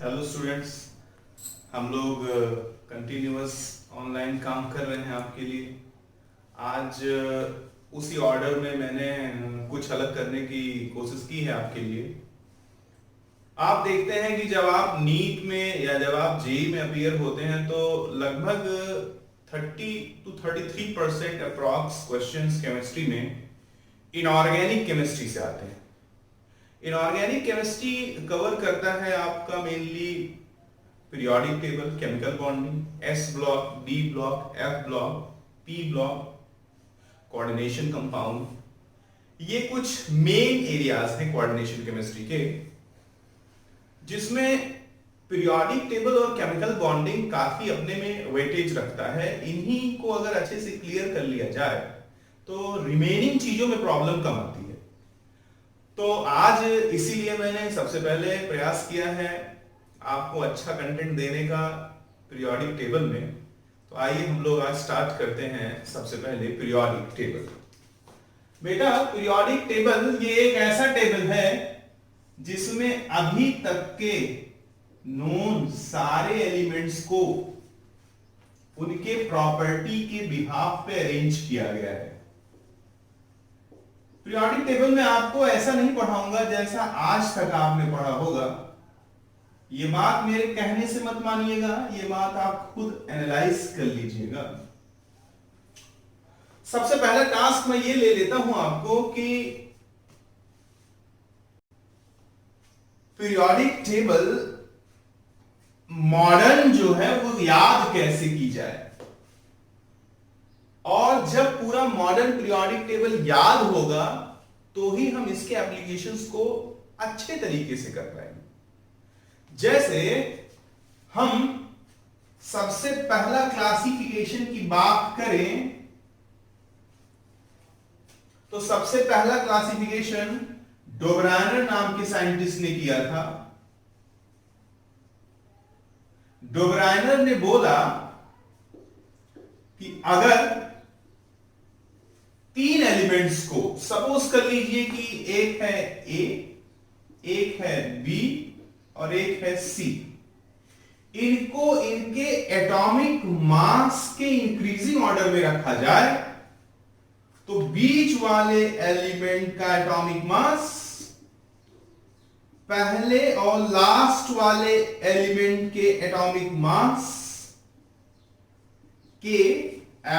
Hello students, हम लोग continuous online काम कर रहे हैं आपके लिए। आज उसी ऑर्डर में मैंने कुछ अलग करने की कोशिश की है आपके लिए। आप देखते हैं कि जब आप नीट में या जब आप जेई में अपीयर होते हैं तो लगभग 30 to 33% अप्रॉक्स क्वेश्चंस केमिस्ट्री में इनऑर्गेनिक केमिस्ट्री से आते हैं। इनऑर्गेनिक केमिस्ट्री कवर करता है आपका mainly periodic table, chemical bonding, S block, D block, F block, P block, coordination compound. ये कुछ मेन एरियाज हैं कोऑर्डिनेशन केमिस्ट्री के, जिसमें पीरियोडिक टेबल और केमिकल बॉन्डिंग काफी अपने में वेटेज रखता है। इन्हीं को अगर अच्छे से क्लियर कर लिया जाए तो रिमेनिंग चीजों में प्रॉब्लम कम आती है। तो आज इसीलिए मैंने सबसे पहले प्रयास किया है आपको अच्छा कंटेंट देने का पीरियोडिक टेबल में। तो आइए हम लोग आज स्टार्ट करते हैं। सबसे पहले पीरियोडिक टेबल। बेटा, पीरियोडिक टेबल ये एक ऐसा टेबल है जिसमें अभी तक के नोन सारे एलिमेंट्स को उनके प्रॉपर्टी के बिहाफ पे अरेंज किया गया है। पीरियोडिक टेबल में आपको ऐसा नहीं पढ़ाऊंगा जैसा आज तक आपने पढ़ा होगा। ये बात मेरे कहने से मत मानिएगा, ये बात आप खुद एनालाइज कर लीजिएगा। सबसे पहला टास्क मैं ये ले लेता हूं आपको कि पीरियोडिक टेबल मॉडर्न जो है वो याद कैसे की जाए। और जब पूरा मॉडर्न पीरियोडिक टेबल याद होगा तो ही हम इसके एप्लीकेशंस को अच्छे तरीके से कर पाएंगे। जैसे हम सबसे पहला क्लासिफिकेशन की बात करें तो सबसे पहला क्लासिफिकेशन डोबराइनर नाम के साइंटिस्ट ने किया था। डोबराइनर ने बोला कि अगर तीन एलिमेंट्स को, सपोज कर लीजिए कि एक है ए, एक है बी और एक है सी, इनको इनके एटॉमिक मास के इंक्रीजिंग ऑर्डर में रखा जाए तो बीच वाले एलिमेंट का एटॉमिक मास पहले और लास्ट वाले एलिमेंट के एटॉमिक मास के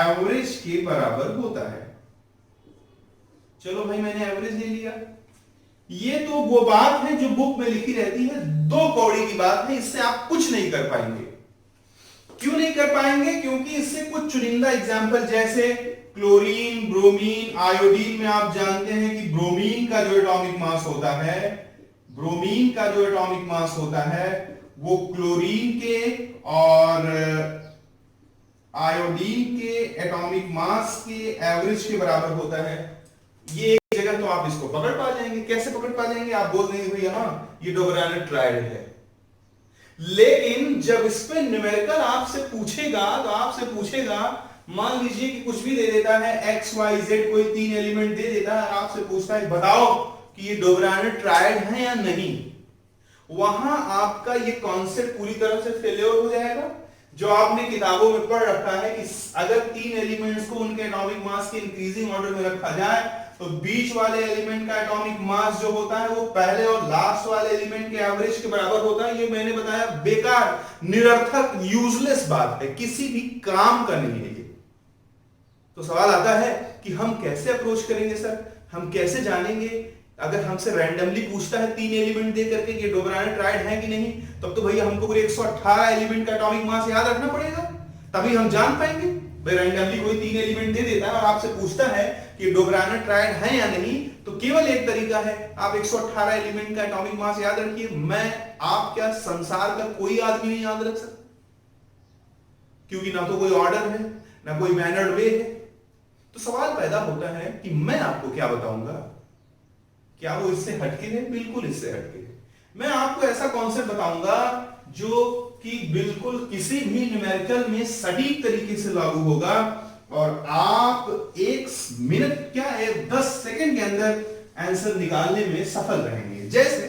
एवरेज के बराबर होता है। चलो भाई, मैंने एवरेज ले लिया। ये तो वो बात है जो बुक में लिखी रहती है, दो कौड़ी की बात है, इससे आप कुछ नहीं कर पाएंगे। क्यों नहीं कर पाएंगे? क्योंकि इससे कुछ चुनिंदा एग्जाम्पल जैसे क्लोरीन, ब्रोमीन, आयोडीन में आप जानते हैं कि ब्रोमीन का जो एटॉमिक मास होता है, ब्रोमीन का जो एटॉमिक मास होता है वो क्लोरीन के और आयोडीन के एटॉमिक मास के एवरेज के बराबर होता है। ये एक जगह तो आप इसको पकड़ पा जाएंगे। कैसे पकड़ पा जाएंगे? आप बोल देंगे भैया हाँ ये डोबराइनर ट्रायड है। लेकिन जब इस पे न्यूमेरिकल आपसे पूछेगा तो आपसे पूछेगा, मान लीजिए कि कुछ भी दे देता है, एक्स वाई जेड कोई तीन एलिमेंट दे देता है, आपसे पूछता है बताओ कि ये डोबराइनर ट्रायड है या नहीं। वहां आपका ये कॉन्सेप्ट पूरी तरह से फेल्योर हो जाएगा। जो आपने किताबों में पढ़ रखा है कि अगर तीन एलिमेंट्स को उनके एटॉमिक मास के इंक्रीजिंग ऑर्डर में रखा जाए तो बीच वाले एलिमेंट का एटॉमिक मास जो होता है वो पहले और लास्ट वाले एलिमेंट के एवरेज के बराबर होता है। ये मैंने बताया बेकार, निरर्थक, यूजलेस बात है, किसी भी काम का नहीं है ये। तो सवाल आता है कि हम कैसे अप्रोच करेंगे सर, हम कैसे जानेंगे? अगर हमसे रैंडमली पूछता है तीन एलिमेंट दे करके कि डोबराइनर ट्रायड है कि नहीं, तब तो भैया हमको पूरे 118 एलिमेंट का एटॉमिक मास याद रखना पड़ेगा, तभी हम जान पाएंगे। भाई रैंडमली कोई तीन एलिमेंट दे देता है और आपसे पूछता है कि डोबराइनर ट्रायड है या नहीं, तो केवल एक तरीका है, आप 118 एलिमेंट का एटॉमिक मास याद रखिए। मैं, आप क्या, संसार का कोई आदमी नहीं याद रख सकता, क्योंकि ना तो कोई ऑर्डर है ना कोई मैनर्ड वे है। तो सवाल पैदा होता है कि मैं आपको क्या बताऊंगा, क्या वो इससे हटके है? बिल्कुल इससे हटके है। मैं आपको ऐसा कॉन्सेप्ट बताऊंगा जो कि बिल्कुल किसी भी न्यूमेरिकल में सटीक तरीके से लागू होगा और आप एक मिनट क्या है 10 सेकंड के अंदर आंसर निकालने में सफल रहेंगे। जैसे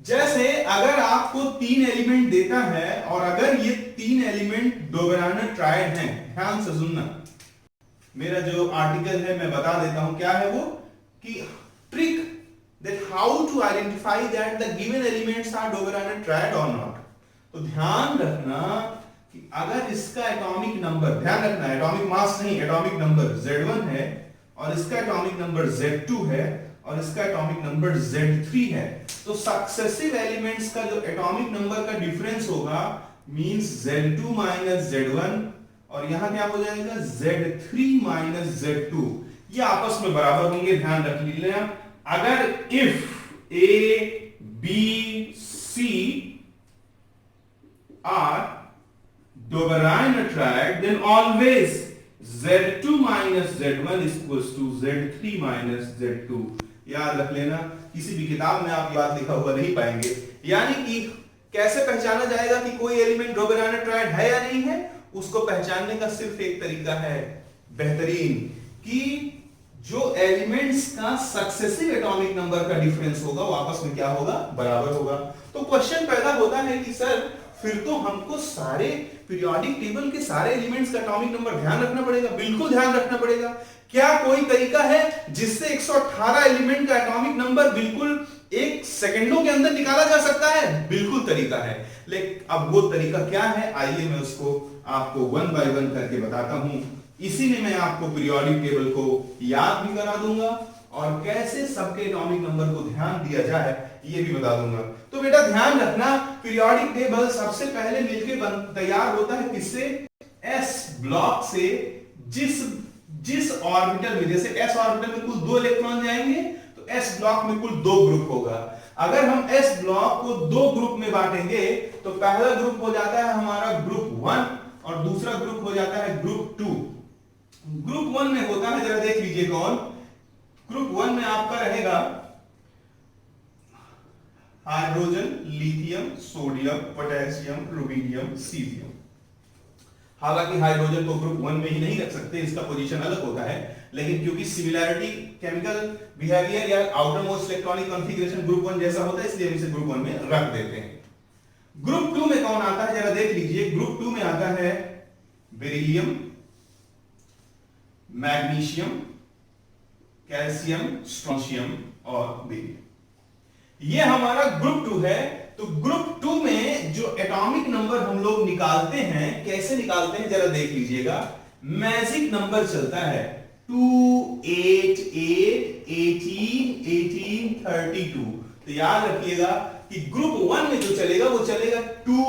जैसे अगर आपको 3 एलिमेंट देता है और अगर ये 3 एलिमेंट डोबेरानर ट्रायड हैं, ध्यान से सुनना, मेरा जो आर्टिकल है मैं बता देता हूं क्या है वो, कि trick that how to identify that the given elements are Dobereiner triad और नॉट। तो ध्यान रखना कि अगर इसका एटॉमिक नंबर, ध्यान रखना एटॉमिक मास नहीं, एटॉमिक नंबर Z1 है और इसका एटॉमिक नंबर Z2 है और इसका एटॉमिक नंबर Z3 है, तो सक्सेसिव एलिमेंट्स का जो एटॉमिक नंबर का डिफरेंस होगा मींस Z2 माइनस Z1 और यहां क्या हो जाएगा Z3 माइनस Z2, ये आपस में बराबर होंगे। ध्यान रख लीजिए, अगर if A B C are Doberan triad then always Z2 minus Z1 is equals to Z3 minus Z2। याद रख लेना, किसी भी किताब में आप ये बात लिखा हुआ नहीं पाएंगे। यानी कि कैसे पहचाना जाएगा कि कोई एलिमेंट डोबेरान ट्रायड है या नहीं है, उसको पहचानने का सिर्फ एक तरीका है बेहतरीन, कि जो एलिमेंट्स का सक्सेसिव एटॉमिक नंबर का डिफरेंस होगा वो आपस में क्या होगा, बराबर होगा। तो क्वेश्चन पैदा होता है कि सर फिर तो हमको सारे पीरियोडिक टेबल के सारे एलिमेंट्स का एटॉमिक नंबर ध्यान रखना पड़ेगा। बिल्कुल ध्यान रखना पड़ेगा। क्या कोई तरीका है जिससे 118 एलिमेंट का एटॉमिक नंबर बिल्कुल एक सेकंडों के अंदर निकाला जा सकता है? बिल्कुल तरीका है, लेकिन अब वो तरीका क्या है, आइए मैं उसको आपको वन बाय वन करके बताता हूं। इसी में मैं आपको पीरियोडिक टेबल को याद भी करा दूंगा और कैसे सबके एटॉमिक नंबर को ध्यान दिया जाए ये भी बता दूंगा। तो बेटा ध्यान रखना, पीरियोडिक टेबल सबसे पहले मिलकर तैयार होता है किससे, एस ब्लॉक से। जिस ऑर्बिटल में, जैसे एस ऑर्बिटल में कुल 2 इलेक्ट्रॉन जाएंगे तो एस ब्लॉक में कुल 2 ग्रुप होगा। अगर हम एस ब्लॉक को 2 ग्रुप में बांटेंगे तो पहला ग्रुप हो जाता है हमारा ग्रुप 1 और दूसरा ग्रुप हो जाता है ग्रुप 2। ग्रुप 1 में होता है, जरा देख लीजिए कौन। ग्रुप 1 में आपका रहेगा hydrogen, lithium, sodium, potassium, rubidium, caesium. हालांकि हाइड्रोजन को ग्रुप 1 में ही नहीं रख सकते, इसका पोजीशन अलग होता है, लेकिन क्योंकि सिमिलैरिटी केमिकल बिहेवियर या outer most electronic configuration group 1 जैसा होता है, इसलिए हम इसे ग्रुप 1 में रख देते हैं। ग्रुप 2 में कौन आता है, जरा देख लीजिए। ग्रुप 2 में आता है बेरिलियम, मैग्नीशियम, कैल्शियम, स्ट्रोंशियम और बेरियम। ये हमारा ग्रुप 2 है। तो ग्रुप 2 में जो एटॉमिक नंबर हम लोग निकालते हैं, कैसे निकालते हैं जरा देख लीजिएगा। मैजिक नंबर चलता है 2 8 8 18 18 32। तो याद रखिएगा कि ग्रुप 1 में जो चलेगा वो चलेगा 2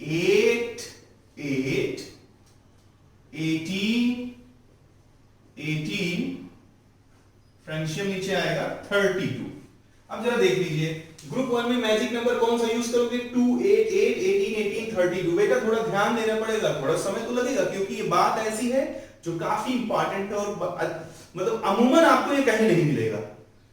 8 8 18 18, फ्रेंशियम नीचे आएगा 32। अब जरा देख लीजिए, ग्रुप 1 में मैजिक नंबर कौन सा यूज करोगे, 2 8 8 18 18 32। बेटा थोड़ा ध्यान देना पड़ेगा, थोड़ा समय तो लगेगा, क्योंकि ये बात ऐसी है जो काफी इंपॉर्टेंट है और मतलब अमूमन आपको ये कहीं नहीं मिलेगा।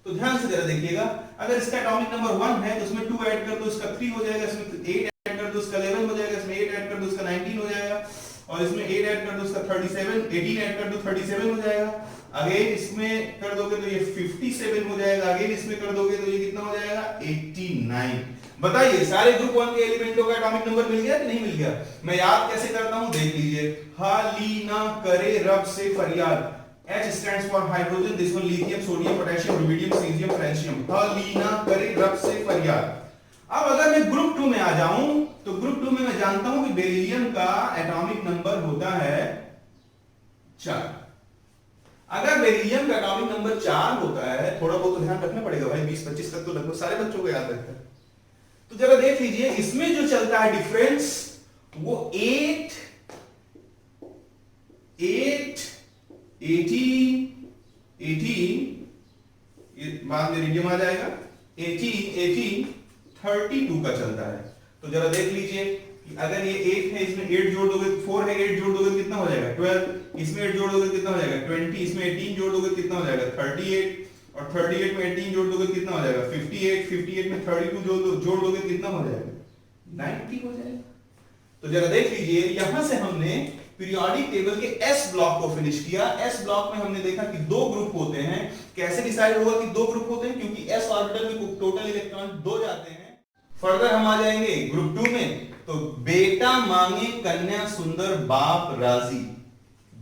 तो ध्यान से जरा देखिएगा, अगर इसका एटॉमिक नंबर 1 है तो उसमें 2 ऐड कर दो, इसका 3 हो जाएगा, इसमें 8 ऐड कर दो, इसका 11 हो जाएगा, इसमें 8 ऐड कर दो, इसका 19 हो जाएगा, और इसमें 8 ऐड कर दो, इसका 37, 18 ऐड कर दो, 37 हो जाएगा। अगेन इसमें कर दोगे तो ये 57 हो जाएगा, अगेन इसमें कर दोगे तो ये कितना हो जाएगा 89। बताइए सारे ग्रुप 1 के एलिमेंटों का एटॉमिक नंबर मिल गया कि नहीं मिल गया? मैं याद कैसे करता हूं देख लीजिए। हाली ना करे रब से फरियाद। H stands for hydrogen, this one lithium, sodium, potassium, rubidium, cesium, francium। हाली ना करे रब से फरियाद। अब अगर मैं ग्रुप 2 में आ जाऊं तो ग्रुप 2 में मैं जानता हूं कि बेरिलियम का एटॉमिक नंबर होता है 4। अगर बेरिलियम का एटॉमिक नंबर 4 होता है, थोड़ा बहुत तो ध्यान रखना पड़ेगा भाई, 20-25 तक तो लगभग सारे बच्चों को याद रखना है। तो जरा देख लीजिए, इसमें जो चलता है डिफरेंस वो 8 8 18 18, ये बाद में रेडियम आ जाएगा, 18 18 32 का चलता है। तो जरा देख लीजिए कि अगर ये 8 है, इसमें 8 जोड़ दोगे, 4 है, 8 जोड़ दोगे कितना हो जाएगा 12, इसमें 8 जोड़ दोगे कितना हो जाएगा 20, इसमें 18 जोड़ दोगे कितना हो जाएगा 38, और 38 में 18 जोड़ दोगे कितना हो जाएगा 58, 58 में 32 जोड़ दोगे कितना हो जाएगा 90 हो जाएगा। तो जरा देख लीजिए, यहां से हमने पीरियोडिक टेबल के एस ब्लॉक को फिनिश किया। एस ब्लॉक में हमने देखा कि दो ग्रुप होते हैं। कैसे डिसाइड होगा कि दो ग्रुप होते हैं? क्योंकि एस ऑर्बिटल में टोटल इलेक्ट्रॉन दो जाते हैं। फर्दर हम आ जाएंगे ग्रुप 2 में, तो बेटा मांगे कन्या सुंदर बाप राजी।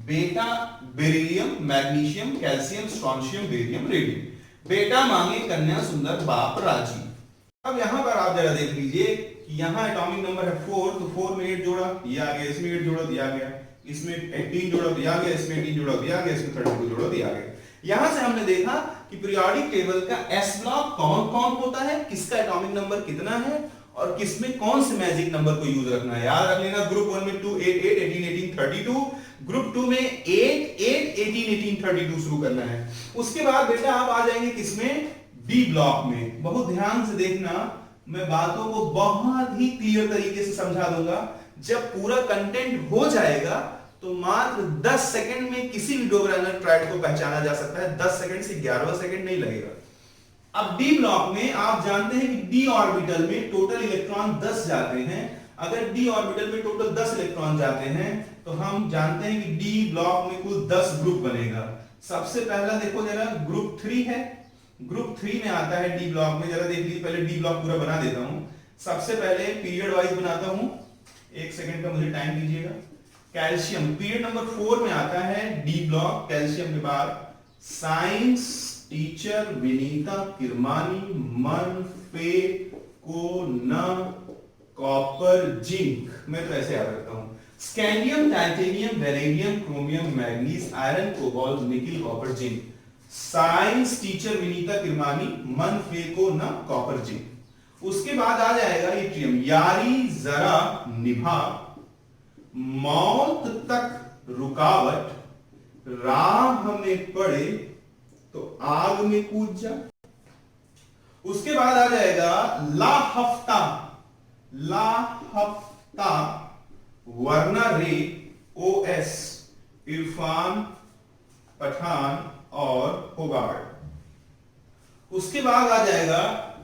बेटा beryllium, magnesium, calcium, strontium, barium, radium. बेटा मांगे कन्या सुंदर बाप राजी। अब यहां पर आप जरा देख लीजिए कि यहां एटॉमिक नंबर है 4, तो 4 में 8 जोड़ा, ये आ गया, इसमें 8 जोड़ा दिया गया, इसमें 18 जोड़ा दिया गया, इसमें 18 जोड़ा दिया गया, इसमें 32 जोड़ा दिया गया। यहां से हमने देखा कि पीरियोडिक टेबल का एस ब्लॉक कौन कौन होता है, किसका एटॉमिक नंबर कितना है और किसमें कौन से मैजिक नंबर को यूज रखना है। याद रख लेना, ग्रुप 1 में 2 8 8 18 18 32, ग्रुप 2 में 8 8 18 18 32 शुरू करना है। उसके बाद बेटा आप आ जाएंगे किसमें, बी ब्लॉक में। बहुत ध्यान से देखना, मैं बातों को बहुत ही क्लियर तरीके से समझा दूंगा। जब पूरा कंटेंट हो जाएगा तो मात्र 10 सेकंड में किसी भी डोग्रानर ट्राइड को पहचाना जा सकता है। 10 सेकंड से 11वां सेकंड नहीं लगेगा। अब डी ब्लॉक में आप जानते हैं कि डी ऑर्बिटल में टोटल इलेक्ट्रॉन 10 जाते हैं। अगर डी ऑर्बिटल में टोटल 10 इलेक्ट्रॉन जाते हैं तो हम जानते हैं कि डी ब्लॉक में कुल 10 ग्रुप बनेगा। सबसे पहला देखो जरा, ग्रुप 3 है। ग्रुप 3 में आता है डी ब्लॉक में, जरा देख लीजिए। पहले डी ब्लॉक पूरा बना देता हूं। सबसे पहले पीरियड वाइज बनाता हूं, 1 सेकंड का मुझे टाइम दीजिएगा। कैल्शियम पीरियड नंबर 4 में आता है डी ब्लॉक। कैल्शियम के बाद साइंस टीचर विनीता किरमानी मन फे को न कॉपर जिंक, मैं तो ऐसे याद रखता हूं। Scandium titanium vanadium chromium manganese iron cobalt nickel copper zinc. Science teacher Vinita Kirmani मन फे को न कॉपर जिंक। उसके बाद आ जाएगा इट्रियम, यारी जरा निभा, मौत तक रुकावट, राह में पड़े तो आग में कूद जा। उसके बाद आ जाएगा ला हफ्ता, ला हफ्ता, वरना रे, ओएस, इरफान पठान और होगार्ड। उसके बाद आ जाएगा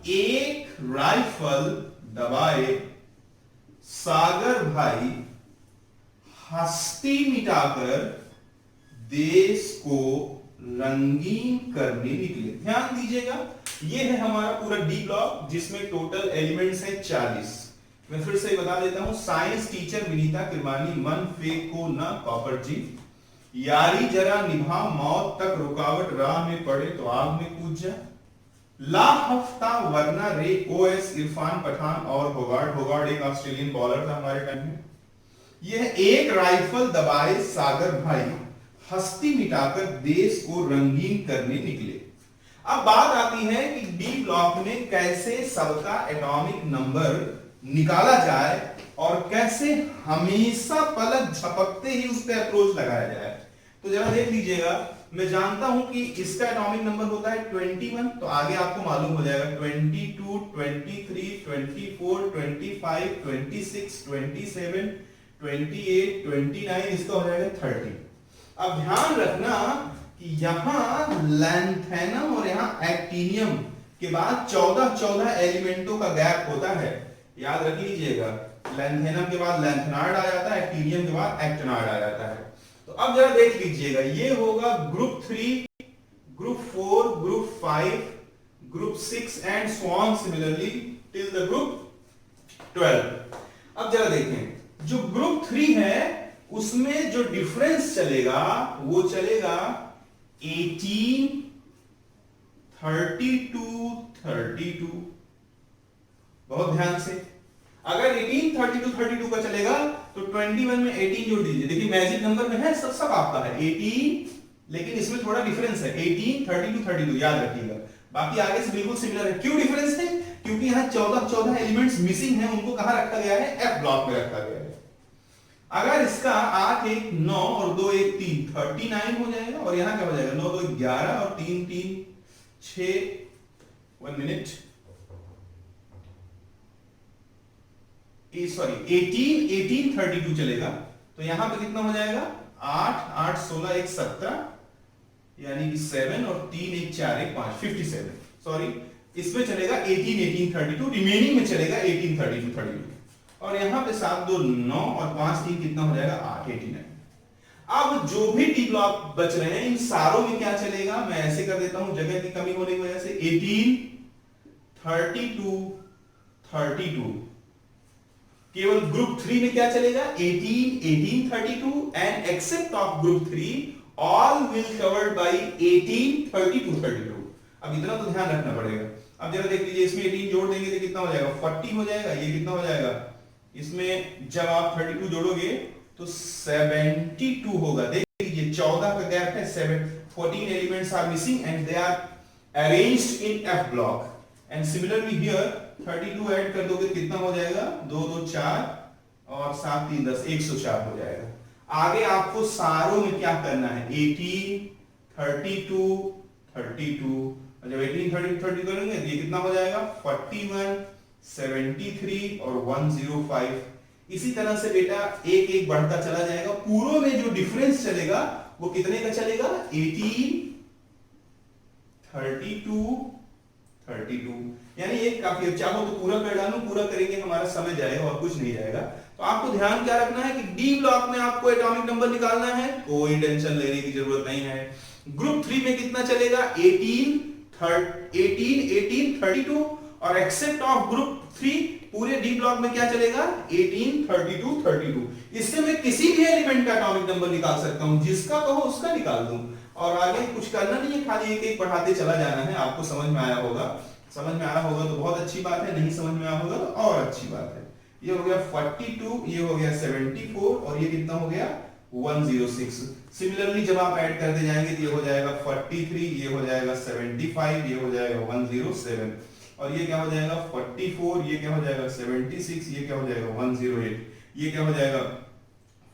एक राइफल दबाए, सागर भाई, हस्ती मिटाकर देश को रंगीन करने निकले। ध्यान दीजिएगा, ये है हमारा पूरा डी ब्लॉक जिसमें टोटल एलिमेंट्स हैं 40। मैं फिर से बता देता हूं, साइंस टीचर विनीता किरमानी मन फे को न कॉपर जी, यारी जरा निभा, मौत तक रुकावट, राह में पड़े तो आग में कूद जा, ला हफ्ता, वरना रे, ओएस, इरफान पठान और होगार्ड। होगार्ड एक ऑस्ट्रेलियन बॉलर था हमारे टाइम में। यह एक राइफल दबाए सागर भाई, हस्ती मिटाकर देश को रंगीन करने निकले। अब बात आती है कि डी ब्लॉक में कैसे सबका एटॉमिक नंबर निकाला जाए और कैसे हमेशा पलक झपकते ही उस पर अप्रोच लगाया जाए। तो जरा देख लीजिएगा, मैं जानता हूं कि इसका एटॉमिक नंबर होता है 21, तो आगे आपको मालूम हो जाएगा 22, 23, 24, 25, 26, 27, 28, 29, इसका हो जाएगा 30। अब ध्यान रखना कि यहां लैंथेनम और यहां एक्टिनियम के बाद 14 एलिमेंटों का गैप होता है। याद रख लीजिएगा, लैंथेनम के बाद लैंथेनाइड आ जाता है, एक्टिनियम के बाद एक्टिनाइड आ जाता है। तो अब जरा देख लीजिएगा, ये होगा group 3, group 4, group 5, group 6 and so on similarly till the group 12। अब जरा देखें, जो ग्रुप 3 है उसमें जो डिफरेंस चलेगा वो चलेगा 18, 32, 32। बहुत ध्यान से, अगर 18, 32, 32 का चलेगा तो 21 में 18 जोड़ दीजिए। देखिए मैजिक नंबर में है, सब आपका है 18, लेकिन इसमें थोड़ा डिफरेंस है, 18, 32, 32, याद रखिएगा। बाकी आगे से बिल्कुल सिमिलर है। क्यों डिफरेंस है? क्योंकि यहां 14 एलिमेंट्स मिसिंग हैं, उनको कहां रखा गया है? एफ ब्लॉक में रखा गया है। अगर इसका 8 1 9 और 2 1 3 39 हो जाएगा, और यहां क्या हो जाएगा 9 2 11 और 3 3 6, 1 मिनट, सॉरी 18 32 चलेगा। तो यहां पे कितना हो जाएगा? 8 8 16 1 17, यानी कि 7 और 3 1 4 1 5 57। सॉरी, इसमें चलेगा 18 18 32, रिमेनिंग में चलेगा 18 32 32। और यहां पे 7 2 9 और 5 3 कितना हो जाएगा? 8 89। अब जो भी डी ब्लॉक बच रहे हैं इन सारों में क्या चलेगा, मैं ऐसे कर देता हूं जगह की कमी होने की वजह से, 18 32 32। केवल ग्रुप 3 में क्या चलेगा, 18 18 32 and except of group 3 all will covered by 18 32 32। अब इतना तो ध्यान रखना पड़ेगा। अब जरा देख लीजिए, इसमें 18 जोड़ देंगे तो कितना हो जाएगा, 40 हो जाएगा। ये कितना हो जाएगा, इसमें जब आप 32 जोड़ोगे तो 72 होगा। देख लीजिए 14 का गैप है, 14 elements are missing and they are arranged in f block. And similarly here 32 add कर दोगे कितना हो जाएगा, 2 2 4 और 7 3 10, 104 हो जाएगा। आगे आपको सारों में क्या करना है, 18 32 32, जब 18 30 30 करेंगे तो ये कितना हो जाएगा, 41 73 और 105। इसी तरह से बेटा एक एक बढ़ता चला जाएगा। पूरों में जो डिफरेंस चलेगा वो कितने का चलेगा, 18 32 32। यानी ये काफी अच्छा। चाहो तो पूरा कर डालो, पूरा करेंगे हमारा समय जाएगा और कुछ नहीं जाएगा। तो आपको ध्यान क्या रखना है कि डी ब्लॉक में आपको एटॉमिक नंबर निकालना है, कोई टेंशन लेने की जरूरत नहीं है। ग्रुप 3 में कितना चलेगा, 18 18 32 और एक्सेप्ट ऑफ ग्रुप 3 पूरे डी ब्लॉक में क्या चलेगा, 18 32 32। इससे मैं किसी भी एलिमेंट का एटॉमिक नंबर निकाल सकता हूं, जिसका कहो उसका निकाल दूं। और आगे कुछ करना नहीं है, खाली एक एक पढ़ाते चला जाना है। आपको समझ में आया होगा, समझ में आया होगा तो बहुत अच्छी बात है, नहीं समझ में आया होगा तो और अच्छी बात है। ये हो गया 42, ये हो गया 74 और ये कितना हो गया, 106। सिमिलरली जब आप ऐड करते जाएंगे तो ये हो जाएगा 43, ये हो जाएगा 75, ये हो जाएगा 107 और ये क्या हो जाएगा 44, ये क्या हो जाएगा 76, ये क्या हो जाएगा 108, ये क्या हो जाएगा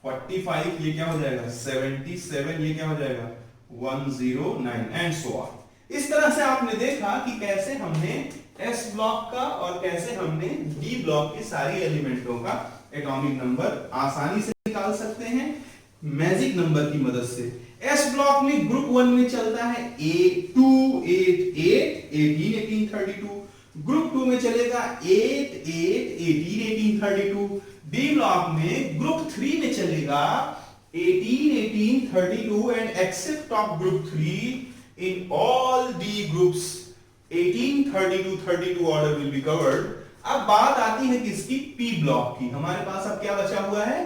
45, ये क्या हो जाएगा 77, ये क्या हो जाएगा 109 एंड सो ऑन। इस तरह से आपने देखा कि कैसे हमने एस ब्लॉक का और कैसे हमने डी ब्लॉक के सारी एलिमेंटों का एटॉमिक नंबर आसानी से निकाल सकते हैं मैजिक नंबर की मदद से। एस ब्लॉक में ग्रुप 1 में चलता है 2 8 8 18 18 32। ग्रुप 2 में चलेगा 8 8 18 18 32। डी ब्लॉक में ग्रुप 3 में चलेगा 18 18 32 and except of group 3 in all D groups 18 32 32 order will be covered। अब बात आती है किसकी, P ब्लॉक की। हमारे पास अब क्या बचा हुआ है,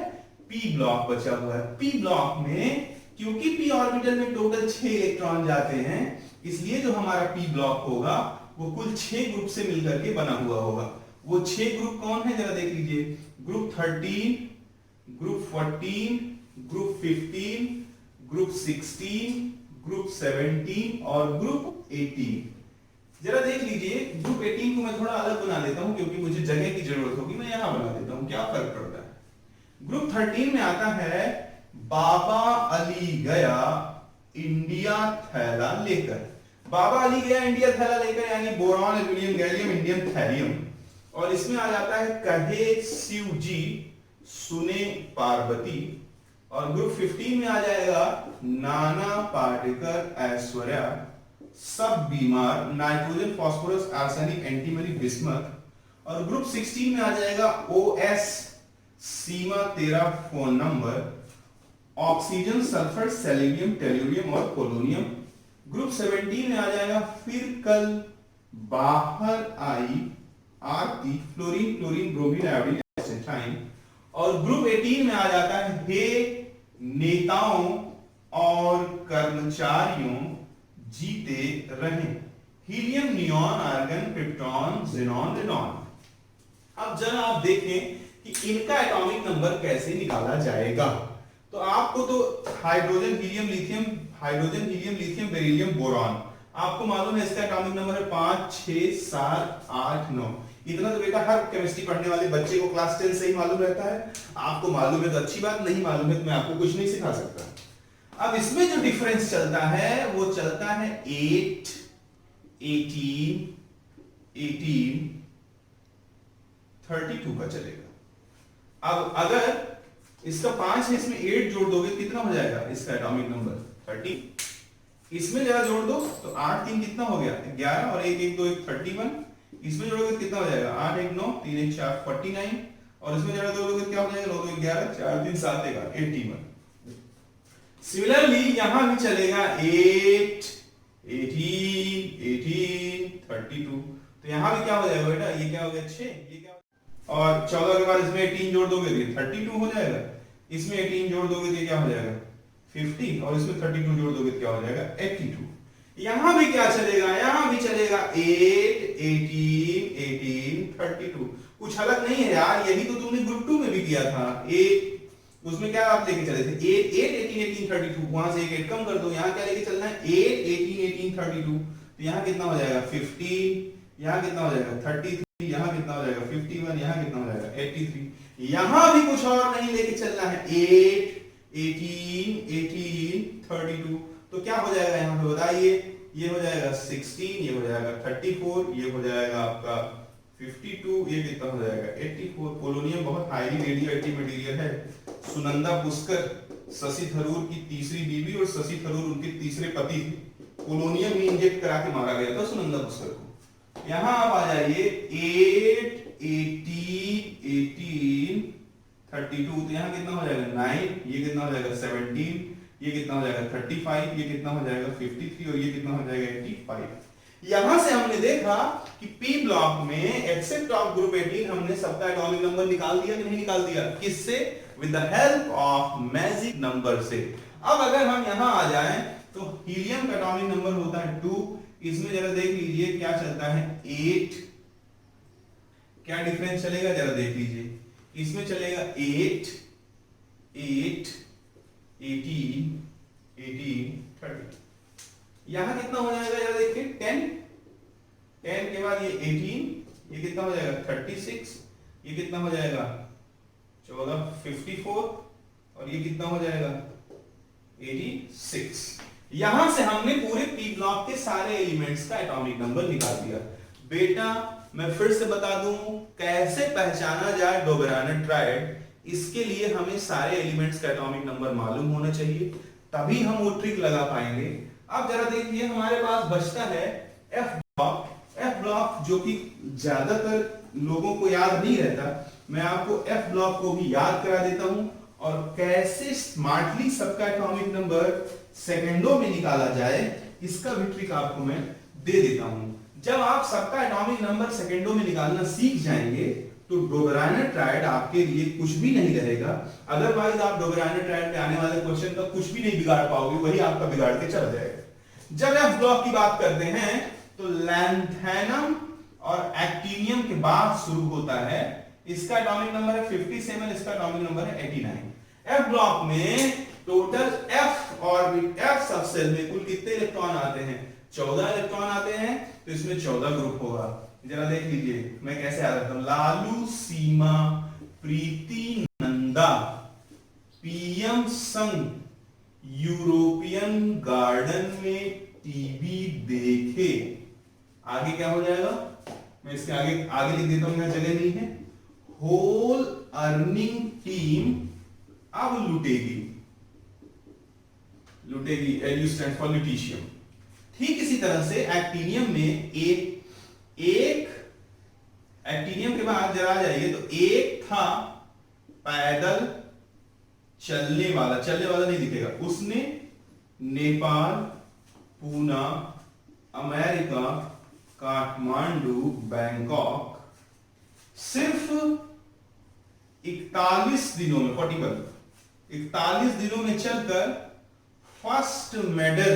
P ब्लॉक बचा हुआ है। P ब्लॉक में क्योंकि P ऑर्बिटल में टोटल 6 इलेक्ट्रॉन जाते हैं, इसलिए जो हमारा P ब्लॉक होगा वो कुल 6 ग्रुप से मिलकर के बना हुआ होगा। वो 6 ग्रुप कौन है जरा देख लीजिए, group 13, group 14, group 15, group 16, group 17 और ग्रुप 18। जरा देख लीजिए, ग्रुप 18 को मैं थोड़ा अलग बना देता हूं क्योंकि मुझे जगह की जरूरत होगी, मैं यहां बना देता हूं, क्या फर्क पड़ता है। ग्रुप 13 में आता है बाबा अली गया इंडिया थैला लेकर। बाबा अली गया इंडिया थैला लेकर यानी boron aluminium gallium indium thallium. और इसमें आ जाता है कहे शिव जी सुने पार्वती। और ग्रुप 15 में आ जाएगा नाना पाटेकर ऐश्वर्या सब बीमार nitrogen phosphorus arsenic antimony bismuth. और ग्रुप 16 में आ जाएगा ओएस सीमा तेरा phone number oxygen sulphur selenium tellurium और पोलोनियम। ग्रुप 17 में आ जाएगा फिर कल बाहर आई आरती फ्लोरीन क्लोरीन ब्रोमीन आयोडीन एसिटाइन। और ग्रुप 18 में आ जाता है हे नेताओं और कर्मचारियों जीते रहें helium neon argon krypton xenon radon. अब जरा आप देखें कि इनका एटॉमिक नंबर कैसे निकाला जाएगा। तो आपको तो hydrogen helium lithium beryllium boron आपको मालूम है, इसका एटॉमिक नंबर है 5 6 7 8 9। इतना तो बेटा हर केमिस्ट्री पढ़ने वाले बच्चे को क्लास 10 से ही मालूम रहता है। आपको मालूम है तो अच्छी बात, नहीं मालूम है तो मैं आपको कुछ नहीं सिखा सकता। अब इसमें जो डिफरेंस चलता है वो चलता है 8 18 18 32 का चलेगा। अब अगर इसका 5 है, इसमें 8 जोड़ दोगे कितना हो जाएगा इसका एटॉमिक नंबर 30। इसमें जरा जोड़ दो तो 8 3 कितना हो गया 11 और 1 1 2 1 31। इसमें जोड़ोगे कितना हो जाएगा 8 1 9 3 1 4 49 और इसमें जरा जोड़ोगे क्या हो जाएगा 9 2 11 4 3 7 1 81। सिमिलरली यहां भी चलेगा 8, 18, 18, 32। तो यहां भी क्या हो जाएगा बेटा, ये क्या हो गया 6, ये क्या और 14 के बाद इसमें 18 जोड़ दोगे तो 32 हो जाएगा, इसमें 18 जोड़ दोगे तो क्या हो जाएगा 50, और इसमें 32 जोड़ दोगे तो क्या हो जाएगा 82। यहां भी क्या चलेगा, यहां भी चलेगा 8, 18, 18, 32। कुछ अलग नहीं है यार, यही तो तुमने ग्रुप 2 में भी किया था। 8 उसमें क्या आप लेके चले थे 8, 8, 18, 18, 32, वहां से एक 8 कम कर दो, यहां क्या लेके चलना है 8, 18, 18, 32। तो यहां कितना हो जाएगा 15, यहां कितना हो जाएगा 33, यहां कितना हो जाएगा 51, यहां कितना हो जाएगा 83। यहां भी कुछ और नहीं लेके चलना है 8, 18, 18, 32। तो क्या हो जाएगा यहां पे बताइए, ये हो जाएगा 16, ये हो जाएगा 34, ये हो जाएगा आपका 52, ये कितना हो जाएगा 84। पोलोनियम बहुत हाईली रेडियोएक्टिव मटेरियल है। सुनंदा पुष्कर शशि थरूर की तीसरी बीवी और शशि थरूर उनके तीसरे पति थे। पोलोनियम ही इंजेक्ट करा के मारा गया था सुनंदा पुष्कर को। यहां आप आ जाइए 8, 18, 18, 32। तो यहां कितना हो जाएगा 9, ये कितना हो जाएगा 17, ये कितना हो जाएगा 35, ये कितना हो जाएगा 53, और ये कितना हो जाएगा 85। यहां से हमने देखा कि पी ब्लॉक में एक्सेप्ट ऑफ ग्रुप 18 हमने सबका एटॉमिक नंबर निकाल दिया कि नहीं निकाल दिया, किससे, with the help of magic number से। अब अगर हम यहां आ जाएं तो हीलियम का एटॉमिक नंबर होता है 2, इसमें जरा देख लीजिए क्या चलता है 8, क्या डिफरेंस चलेगा जरा देख लीजिए, इसमें चलेगा 8, 8, 18, 18, 30। यहां कितना हो जाएगा जरा देखिए 10, 10 के बाद ये 18, ये कितना हो जाएगा 36, ये कितना हो जाएगा 14, 54, और ये कितना हो जाएगा 86। यहां से हमने पूरे पी ब्लॉक के सारे एलिमेंट्स का एटॉमिक नंबर निकाल दिया। बेटा मैं फिर से बता दूं कैसे पहचाना जाए डोबेरानेट ट्रायड, इसके लिए हमें सारे एलिमेंट्स का एटॉमिक नंबर मालूम होना चाहिए, तभी हम वो ट्रिक लगा पाएंगे। अब जरा देखिए हमारे पास बचता है एफ ब्लॉक। एफ ब्लॉक जो कि ज्यादातर लोगों को याद नहीं रहता, मैं आपको एफ ब्लॉक को भी याद करा देता हूं और कैसे स्मार्टली सबका एटॉमिक नंबर सेकंडों में निकाला जाए इसका भी ट्रिक आपको मैं दे देता हूं। जब आप सबका एटॉमिक नंबर सेकंडों में निकालना सीख जाएंगे तो डोबेरानेट ट्रायड आपके लिए कुछ भी नहीं रहेगा। अदरवाइज आप डोबेरानेट ट्रायड पे आने वाले क्वेश्चन का कुछ भी नहीं बिगाड़ पाओगे, वही आपका बिगाड़ के चला जाएगा। जब एफ ब्लॉक की बात करते हैं तो लैंथेनम और एक्टिनियम के बाद शुरू होता है। इसका एटॉमिक नंबर है 57, इसका एटॉमिक नंबर है 89। एफ ब्लॉक में टोटल एफ ऑर्बिट एफ सब सेल में कुल कितने इलेक्ट्रॉन आते हैं 14 इलेक्ट्रॉन आते हैं, तो इसमें 14 ग्रुप होगा। जरा देख लीजिए मैं कैसे याद रखता हूं, लालू, सीमा, प्रीति, नंदा, पीएम संग यूरोपियन गार्डन में टीवी देखे। आगे क्या हो जाएगा, मैं इसके आगे आगे लिख देता हूं, यहां जगह नहीं है। होल अर्निंग टीम अब लुटेगी, लुटेगी एलयू स्टैंड फॉर ल्यूटीशियम। ठीक इसी तरह से एक्टिनियम में एक एक्टिनियम के बाद जरा जाइए तो एक था पैदल चलने वाला नहीं दिखेगा, उसने नेपाल, पूना, अमेरिका, काठमांडू, बैंकॉक सिर्फ 41 दिनों में 41 दिनों में चलकर first medal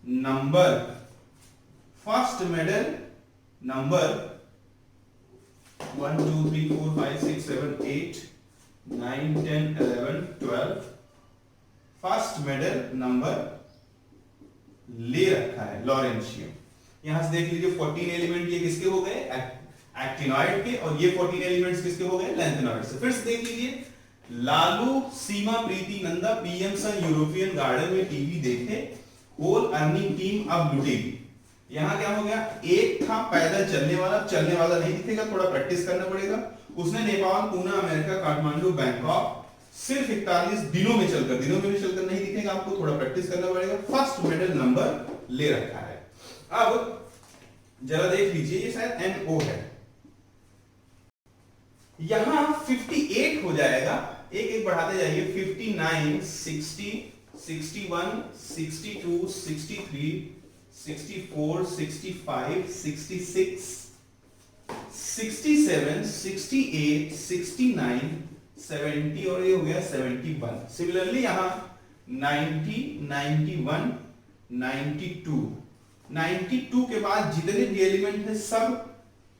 number 1 2 3 4 5 6 7 8 9 10 11 12 first medal number ले रखा है लॉरेंशियम। यहां से देख लीजिए 14 एलिमेंट ये किसके हो गए एक्टिनॉइड के, और ये 14 एलिमेंट्स किसके हो गए लैंथेनॉइड से। फिर से देख लीजिए लालू, सीमा, प्रीति, नंदा, पीएम संग यूरोपियन गार्डन में टीवी देखे, होल अर्निंग टीम अब लुटेगी। यहां क्या हो गया, एक था पैदल चलने वाला नहीं दिखेगा, थोड़ा प्रैक्टिस करना पड़ेगा। उसने नेपाल, पूना, अमेरिका, काठमांडू, बैंकॉक सिर्फ 41 दिनों में भी चलकर नहीं दिखेगा, आपको थोड़ा प्रैक्टिस करना पड़ेगा। फर्स्ट मेडल नंबर ले रखा है। अब जरा देख लीजिए ये शायद NO है, यहां 58 हो जाएगा, एक बढ़ाते जाइए 59, 60, 61, 62, 63, 64, 65, 66, 67, 68, 69, 70 और ये हो गया 71। सिमिलरली यहां 90, 91, 92, 92 के बाद जितने भी एलिमेंट है सब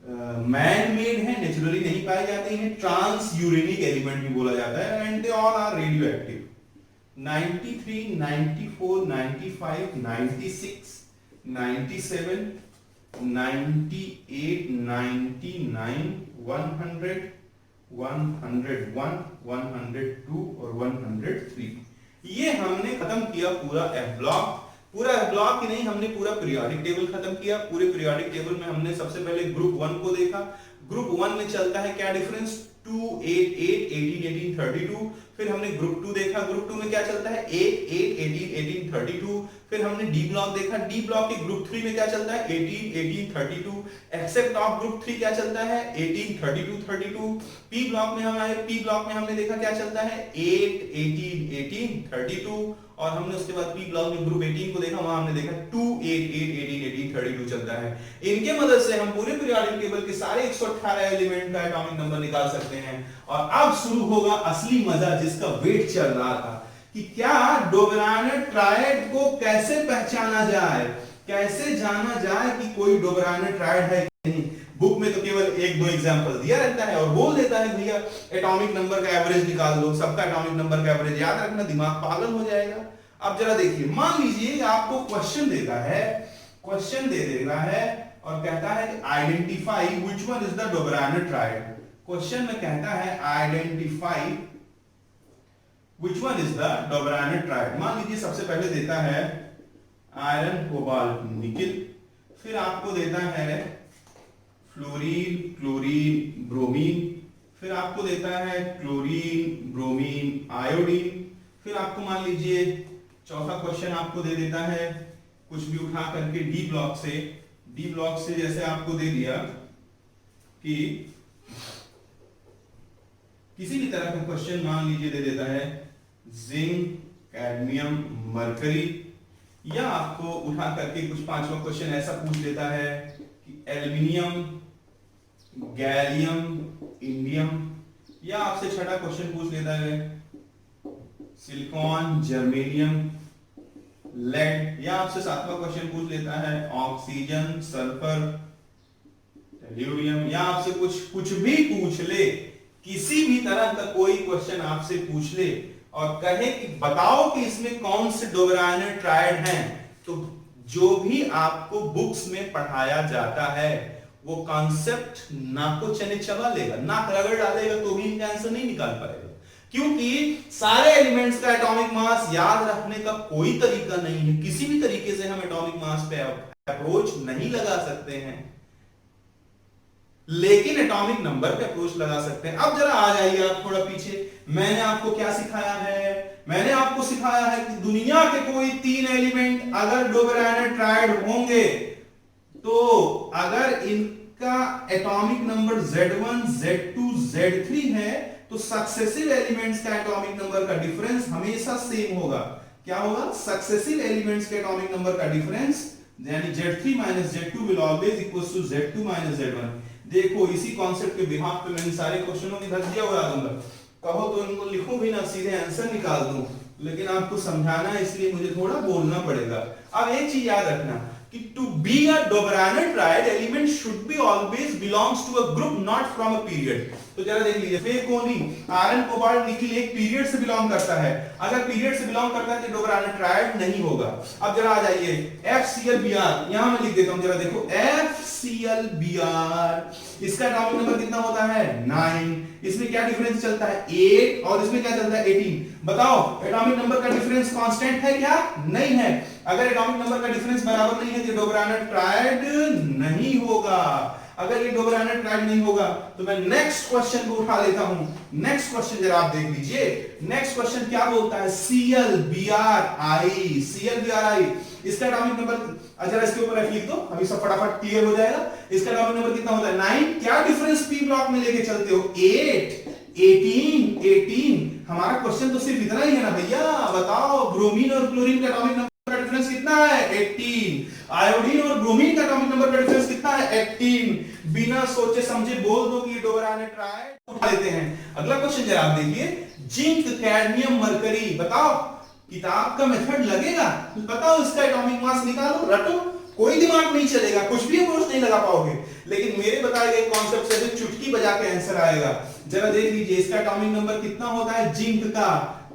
मैन मेड है, नेचुरली नहीं पाए जाते हैं, ट्रांस यूरेनिक एलिमेंट भी बोला जाता है, and they all are radioactive. 93, 94, 95, 96, 97, 98, 99, 100, 101, 102 और 103। ये हमने खत्म किया पूरा एफ ब्लॉक। पूरा एफ ब्लॉक ही नहीं, हमने पूरा पीरियोडिक टेबल खत्म किया। पूरे पीरियोडिक टेबल में हमने सबसे पहले ग्रुप 1 को देखा। ग्रुप 1 में चलता है क्या डिफरेंस, 2, 8, 8, 18, 18, 32। फिर हमने ग्रुप 2 देखा। ग्रुप 2 में क्या चलता है, 8, 8, 18, 18, 32। फिर हमने डी ब्लॉक देखा। डी ब्लॉक के ग्रुप 3 में क्या चलता है, 18, 18, 32। एक्सेप्ट ऑफ ग्रुप 3 क्या चलता है, 18, 32, 32। पी ब्लॉक में हम आए। पी ब्लॉक में हमने देखा क्या चलता है, 8, 18, 18, 32। और हमने उसके बाद पी ब्लॉक में ग्रुप 18 को देखा, वहां हमने देखा 2, 8, 8, 18, 18, 32 चलता है। इनके मदद से हम पूरे पीरियोडिक टेबल के सारे 118 एलिमेंट का एटॉमिक नंबर निकाल सकते हैं। और अब शुरू होगा असली मजा, जिसका वेट चल रहा था कि क्या डोबेरानेट ट्रायड को कैसे पहचाना जाए, कैसे जाना जाए कि कोई डोबेरानेट ट्रायड है कि नहीं। बुक में तो केवल 1-2 एग्जांपल दिया रहता है और बोल देता है भैया एटॉमिक नंबर का एवरेज निकाल लो, सबका एटॉमिक नंबर का एवरेज याद रखना, दिमाग पागल हो जाएगा। अब जरा देखिए, मान लीजिए आपको क्वेश्चन देता है, क्वेश्चन दे देता है और कहता है कि identify which one is the Dobereiner triad. Question में कहता है identify which one is the Dobereiner triad. मान लीजिए सबसे पहले देता है आयरन, कोबाल्ट, निकिल। फिर आपको देता है फ्लोरीन, क्लोरीन, ब्रोमीन। फिर आपको देता है क्लोरीन, ब्रोमीन, आयोडीन। फिर आपको मान लीजिए चौथा क्वेश्चन आपको दे देता है कुछ भी उठा करके डी ब्लॉक से। डी ब्लॉक से जैसे आपको दे दिया कि किसी भी तरह का क्वेश्चन मान लीजिए दे देता है जिंक, कैडमियम, मरकरी, या आपको उठा करके कुछ पांचवा क्वेश्चन ऐसा पूछ लेता है कि एल्यूमिनियम, गैलियम, इंडियम, या आपसे छठा क्वेश्चन पूछ लेता है सिलिकॉन, जर्मेनियम, लेड, या आपसे सातवां क्वेश्चन पूछ लेता है ऑक्सीजन, सल्फर, टेल्यूरियम, या आपसे कुछ भी पूछ ले, किसी भी तरह का कोई क्वेश्चन आपसे पूछ ले और कहे कि बताओ कि इसमें कौन से डोबेरानेट ट्रायड हैं, तो जो भी आपको बुक्स में पढ़ाया जाता है वो कॉन्सेप्ट नाको चने चबा लेगा, नाक रगड़ डालेगा तो भी इनका आंसर नहीं निकाल पाएगा। क्योंकि सारे एलिमेंट्स का एटॉमिक मास याद रखने का कोई तरीका नहीं है, किसी भी तरीके से हम एटॉमिक मास पे अप्रोच नहीं लगा सकते हैं, लेकिन एटॉमिक नंबर पे अप्रोच लगा सकते हैं। अब जरा आ जाइए आप थोड़ा पीछे। मैंने आपको क्या सिखाया है, मैंने आपको सिखाया है कि दुनिया के कोई 3 एलिमेंट अगर डोबेरानेट ट्रायड होंगे तो अगर इनका atomic number Z1, Z2, Z3 है तो सक्सेसिव एलिमेंट्स का एटॉमिक नंबर का डिफरेंस हमेशा सेम होगा। क्या होगा, सक्सेसिव एलिमेंट्स के एटॉमिक नंबर का डिफरेंस यानी Z3 minus Z2 will always equals to Z2 minus Z1। देखो इसी कॉन्सेप्ट के बिहाफ पे मैंने सारे क्वेश्चनों में धस दिया हुआ दूंगा, कहो तो इनको लिखूं भी ना, सीधे आंसर निकाल दूं, लेकिन आपको समझाना है इसलिए मुझे थोड़ा बोलना पड़ेगा। अब एक चीज याद रखना कि to be a Dobereiner triad element should be always belongs to a group not from a period. तो जरा देख लीजिए, फेकोनी, आयरन, कोबाल्ट, निकिल एक पीरियड से बिलोंग करता है। अगर पीरियड से बिलोंग करता है तो डोबेरानेट ट्रायड नहीं होगा। अब जरा आ जाइए FClBr, यहां मैं लिख देता हूं, जरा देखो FClBr, इसका एटॉमिक नंबर कितना होता है 9। इसमें क्या डिफरेंस चलता है 8 और इसमें क्या चलता है 18। बताओ एटॉमिक नंबर का डिफरेंस कांस्टेंट है क्या, नहीं है। अगर एटॉमिक नंबर का डिफरेंस बराबर नहीं है तो डोबेरानेट ट्रायड नहीं होगा। अगर ये डोबेरानेट ट्रायड नहीं होगा तो मैं नेक्स्ट क्वेश्चन को उठा लेता हूं। नेक्स्ट क्वेश्चन जरा आप देख लीजिए, नेक्स्ट क्वेश्चन क्या बोलता है ClBrI, ClBrI, इसका एटॉमिक नंबर जरा इसके ऊपर F लिख दो, अभी सब फटाफट क्लियर हो जाएगा। इसका एटॉमिक नंबर कितना होता है 9। क्या डिफरेंस पी ब्लॉक में लेके चलते हो 8, 18, 18, हमारा क्वेश्चन तो सिर्फ इतना ही है ना भैया, बताओ ब्रोमीन और क्लोरीन का एटॉमिक नंबर का डिफरेंस कितना है? 18। आयोडीन और ब्रोमीन का एटॉमिक नंबर का डिफरेंस कितना है? 18। बिना सोचे समझे बोल दो कि ये डोबराने ट्राइड उठा लेते हैं। अगला क्वेश्चन जरा आप देखिए, जिंक, कैडमियम, मरकरी, बताओ किताब का मेथड लगेगा? बताओ इसका एटॉमिक मास निकालो, रटो, कोई दिमाग नहीं चलेगा, कुछ भी अप्रोच नहीं लगा पाओगे, लेकिन मेरे बताए गए कॉन्सेप्ट से चुटकी बजा के आंसर आएगा। जरा देख लीजिए इसका एटॉमिक नंबर कितना होता है जिंक का?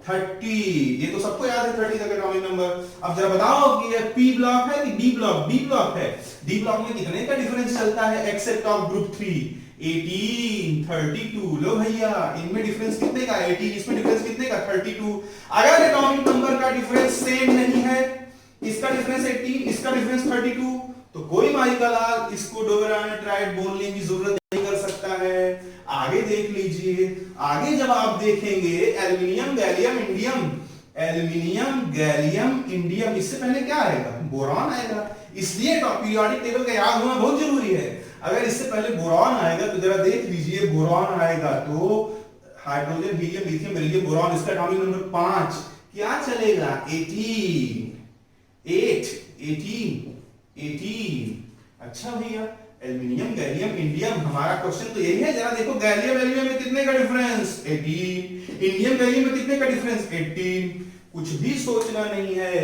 30। ये तो सबको याद है 30 का एटॉमिक नंबर। अब जरा बताओ कि ये पी ब्लॉक है कि डी ब्लॉक? डी ब्लॉक है। डी ब्लॉक में कितने का डिफरेंस चलता है एक्सेप्ट ऑफ ग्रुप 3? 18, 32। लो भैया, इनमें डिफरेंस कितने का? 18। इसमें डिफरेंस कितने का? 32। अगर एटॉमिक नंबर का डिफरेंस सेम नहीं है, इसका डिफरेंस 18, इसका डिफरेंस 32, तो कोई माई का लाल इसको डोबराने ट्राइड बोलने की जरूरत नहीं कर सकता है। आगे देख लीजिए, आगे जब आप देखेंगे aluminium, gallium, indium, aluminium, gallium, indium, इससे पहले क्या आएगा? बोरॉन आएगा। इसलिए पीरियोडिक टेबल का याद होना बहुत जरूरी है। अगर इससे पहले बोरॉन आएगा तो जरा देख लीजिए, बोरॉन आएगा तो hydrogen, helium, lithium, beryllium, boron, इसका एटॉमिक नंबर 5। क्या चलेगा? 18। 18। अच्छा भैया, एल्युमिनियम, गैलियम, इंडियम, हमारा क्वेश्चन तो यही है। जरा देखो गैलियम एल्युमिनियम में कितने का डिफरेंस? 18। इंडियम गैलियम में कितने का डिफरेंस? 18। कुछ भी सोचना नहीं है।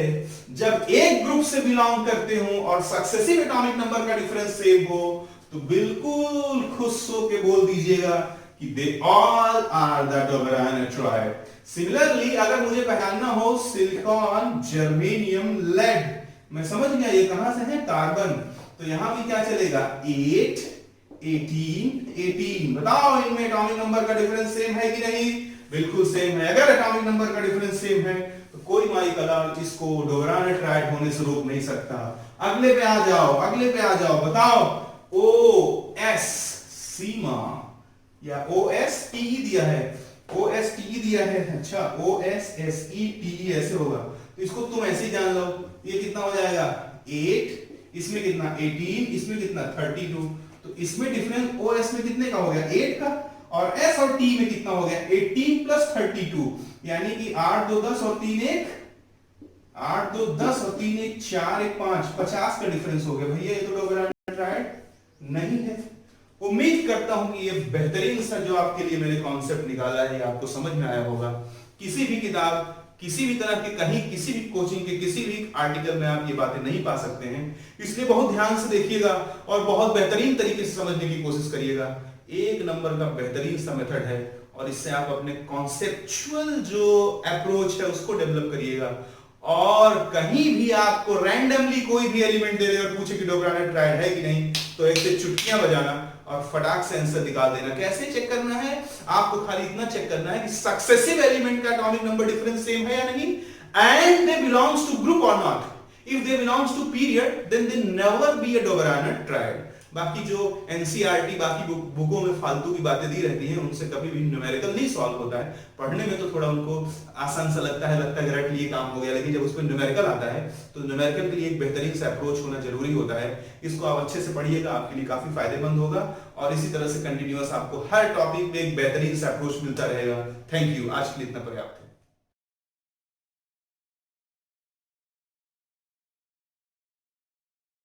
जब एक ग्रुप से बिलोंग करते हो और सक्सेसिव एटॉमिक नंबर का डिफरेंस सेम हो तो बिल्कुल खुश होकर बोल दीजिएगा कि they all are the Dobereiner triad. Similarly अगर मुझे पहचानना हो सिलिकॉन, जर्मेनियम, लेड, मैं समझ गया ये कहां से है? कार्बन, तो यहां भी क्या चलेगा? 8, 18। बताओ इनमें एटॉमिक नंबर का डिफरेंस सेम है कि नहीं? बिल्कुल सेम है। अगर एटॉमिक नंबर का डिफरेंस सेम है तो कोई माई कलाल इसको डोबराने ट्राइड होने से रोक नहीं सकता। अगले पे आ जाओ, अगले पे आ जाओ, बताओ ओ एस, सीमा, या ओ एस टी दिया है, ओ एस टी दिया है। अच्छा, O S S E T ऐसे होगा, तो इसको तुम ऐसे ही जान लो। ये कितना हो जाएगा? 8, इसमें कितना? 18, इसमें कितना? 32। तो इसमें डिफरेंस ओ एस में कितने का हो गया? 8 का, और एस और टी में कितना हो गया? 18 प्लस 32, यानी कि 8 2 10 और 3 1, 8 2 10 और 3 1 4 1 5, 50 का डिफरेंस हो गया। भैया ये तो डोबराने ट्राइड नहीं है। उम्मीद करता हूं कि ये बेहतरीन सा जो आपके लिए मैंने कॉन्सेप्ट निकाला है आपको समझ में आया होगा। किसी भी किताब, किसी भी तरह के, कहीं किसी भी कोचिंग के किसी भी आर्टिकल में आप ये बातें नहीं पा सकते हैं, इसलिए बहुत ध्यान से देखिएगा और बहुत बेहतरीन तरीके से समझने की कोशिश करिएगा। एक नंबर का बेहतरीन सा मेथड है और इससे आप अपने कॉन्सेप्चुअल जो अप्रोच है उसको डेवलप करिएगा। और कहीं भी आपको रैंडमली कोई भी एलिमेंट दे रहे और पूछे कि डोबराने ट्राइड है कि नहीं, तो एक से चुटकियां बजाना और फटाक से आंसर निकाल देना। कैसे चेक करना है? आपको खाली इतना चेक करना है कि सक्सेसिव एलिमेंट का एटॉमिक नंबर डिफरेंस सेम है या नहीं, and they belongs to group और not. If they belongs to period then they never be a Dobereiner triad. बाकी जो एनसीईआरटी बाकी बुकों में फालतू की बातें दी रहती हैं उनसे कभी भी न्यूमेरिकल नहीं सॉल्व होता है। पढ़ने में तो थोड़ा उनको आसान सा लगता है डायरेक्टली ये काम हो गया, लेकिन जब उस पर न्यूमेरिकल आता है तो न्यूमेरिकल के लिए एक बेहतरीन से अप्रोच होना जरूरी होता है। इसको आप अच्छे से पढ़िएगा, आपके लिए काफी फायदेमंद होगा और इसी तरह से कंटिन्यूअस आपको हर टॉपिक में एक बेहतरीन से अप्रोच मिलता रहेगा। थैंक यू, आज के लिए इतना पर्याप्त है।